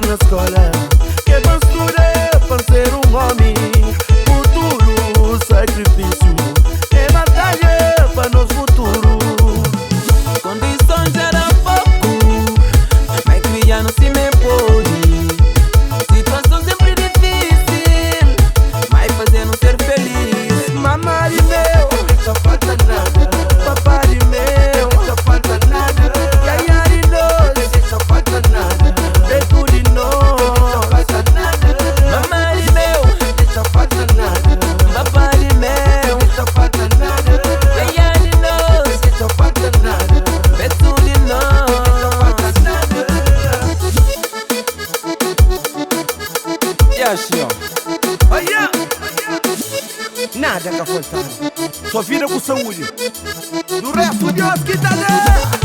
na escola, que é bastura para ser um homem. Futuro, sacrifício, é batalha para nosso futuro. Condições era pouco, mas criar não se me pode. Situação sempre difícil, mas fazendo ser feliz. Mamãe meu, só falta nada. Papai meu, só falta nada. Caiar nós, só falta nada. Beto de nós, só falta nada. Mamãe meu, só falta nada. papai meu, Só falta nada. caiar de nós, Só falta nada. Beto de nós. Falta nada. E assim, ó. Olha! Nada que faltar. Só vira com saúde. Do resto, Deus que tá dando.